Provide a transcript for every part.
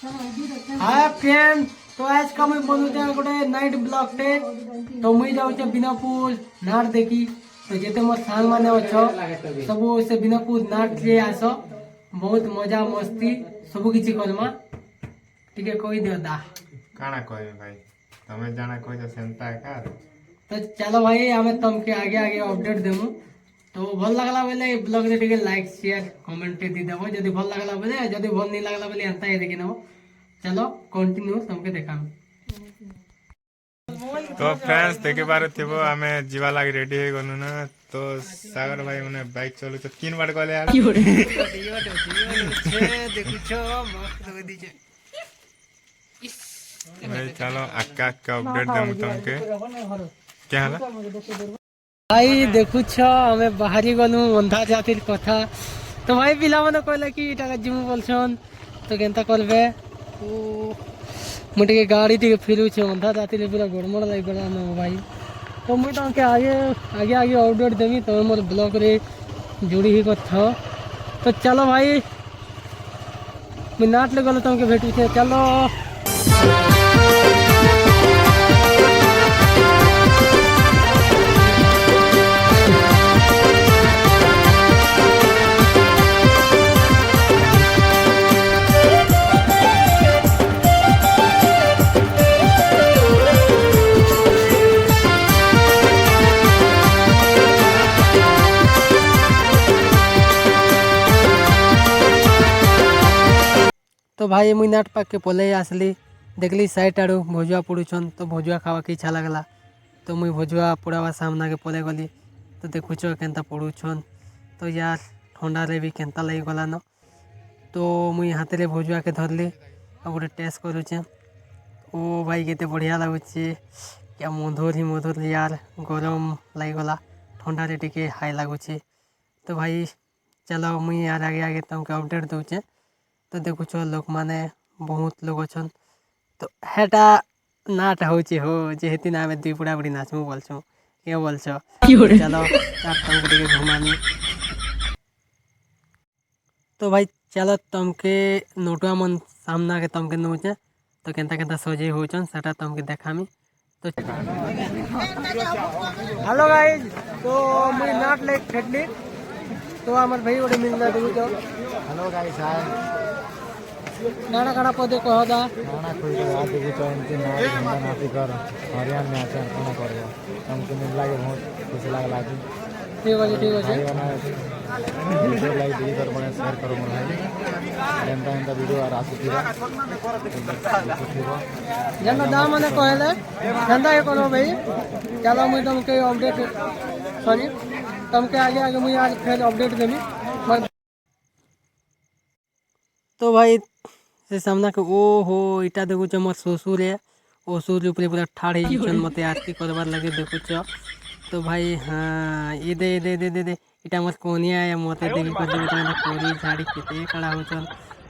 Hi friend, तो आज का मैं बनूचे गोटे नाइट ब्लॉग टे। तो मुई जाऊचे बिनापुर नाट देखी। तो जेते मोर सांग माने अछो सब से बिनापुर नाट ले आसो, बहुत मजा मस्ती सब किछि करमा। ठीक है, कोई दियो दा काना कोई भाई तमे जाना कोई तो सेंता है का। तो चलो भाई, हमें तुमके आगे आगे अपडेट देमु। तो भल लगला बेले ब्लॉग रे ठीक लाइक शेयर कमेंट दी देबो। जदी भल लगला बेले, जदी भल नहीं लगला बेले एंता ही देखि नबो। चलो कंटिन्यू तुमके देखाम। तो फ्रेंड्स देखे बारे थिबो हमें जीवा लाग रेडी हो गनु ना। तो सागर भाई माने बाइक चलु तो तीन बार गले यार देखुछो मस्त हो दीजे। भाई चलो अक्का अक्का अपडेट देम तुमके क्या हला भाई देखुछो हमें बाहरी गनु अंधा जातिर कथा। तो भाई पिला माने कहले कि इटा जिमु बोलछन तो केनता करबे। मुझे गाड़ी टी फिरू छे अंधा राति रे पूरा गड़मड़ लाग पड़ा न भाई। तो मुझे तो आगे आगे आगे अपडेट देवी तो मोर ब्लॉग रे जुड़ी ही कथा। तो चलो भाई मैं नाट ले गलो तुमके भेटू छे। चलो तो भाई मुई नाट पाक के पले आसली, देखली साइड आड़ू भजुआ पड़ुछन। तो भजुआ खावा के इच्छा लगला तो मुई भजुआ पुरावा सामना के पले गली। तो देखुछ केनता पड़ुछन। तो यार ठंडा रे भी केनता लगी गला न। तो मुई हाथ रे भजुआ के धरली और गोटे टेस्ट करुचे। ओ भाई केते बढ़िया लगुचे, क्या मधुर ही मधुर यार। गरम लगी गला, ठंडा रे टिके हाई लगुचे। तो भाई चलो मुई यार आगे आगे तुमके अपडेट दूचे। तो देखुछ लोक माने बहुत लोग अछन। तो हेटा नाट होची हो जेहेतु ना आमे दुई बुढ़ा बुढ़ी नाचमु बोलछु के बोलछो। चलो आप तुमके टिके घुमामी। तो भाई चलो तुमके नोटुआ मन सामना के तुमके नोचे। तो केनता केनता सजे होचन सेटा तुमके देखामी। तो हेलो गाइस, तो मुई नाट ले फेटली। तो हमर भाई ओडे मिलना देखु तो हेलो गाइस हाय नाना काना पदे कहदा नाना कोई तो आज देखो तो इनके ना नाती कर हरियाणा में आते हैं ना कर हमको मिल लागे बहुत खुश लग लागी। ठीक है ठीक है। भाई बना वीडियो लाइक दी कर बने शेयर करो मन भाई एंता एंता वीडियो आ आसी थीरा जन्ना दाम माने कहले धंधा ये करो भाई। चलो मुई तुमके अपडेट सॉरी तुमके आगे आगे मुई आज फिर अपडेट देमी। तो भाई से सामना के ओ हो इटा देखुछ मोर ससुर है। ओ ससुर ऊपर पूरा ठाड़े जन मते आरती करबार लगे देखुछ। तो भाई हाँ ये दे दे दे दे दे इटा मोर कोनिया है मते देवी कर दे तना कोरी झाड़ी केते कड़ा होचन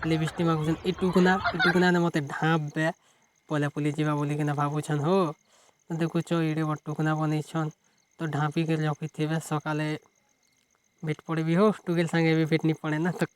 लिपस्टिक मागुछन। इटुकुना ने मते ढाप बे पोला पुली जीवा बोली के ना भाबुछन हो। तो देखुछ इडे बटुकुना बनेछन। तो ढापी के रखी थेबे सकाले भेट पड़े भी हो टुगेल संगे भी भेट नहीं पड़े ना। तो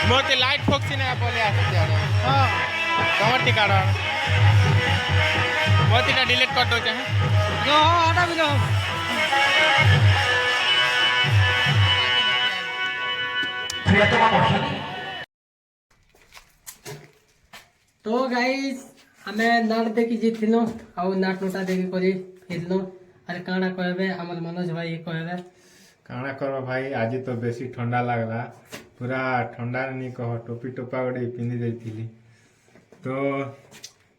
मोके लाइट फोक्सी ना बोले आसे यार हां कमर टिकाड़ा पतिटा डिलीट कर दो चाहे जो हटा भी जाओ तो गाइस हमें नाट देखी जीतलो आउ नाट नोटा देखी करी फिरलो अरे काना कहबे हमर मनोज भाई कहबे काଣା करब भाई आज तो बेसी ठंडा लगला पूरा ठंडा नहीं कह टोपी टोपा गोटे पिंधि देइथिली तो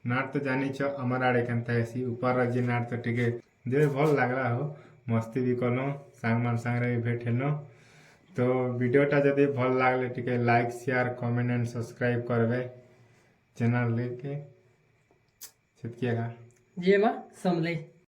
नाट तो जानिछ हमर आड़े केनता हेसी ऊपर जे नाट तो टिके जे भल लागला हो मस्ती भी कलो सांग मान सांग रे भेट हेलो तो वीडियोटा जदि भल लागले टिके like share comment and subscribe करबे चैनल लेके छिटकिएगा जे मा समले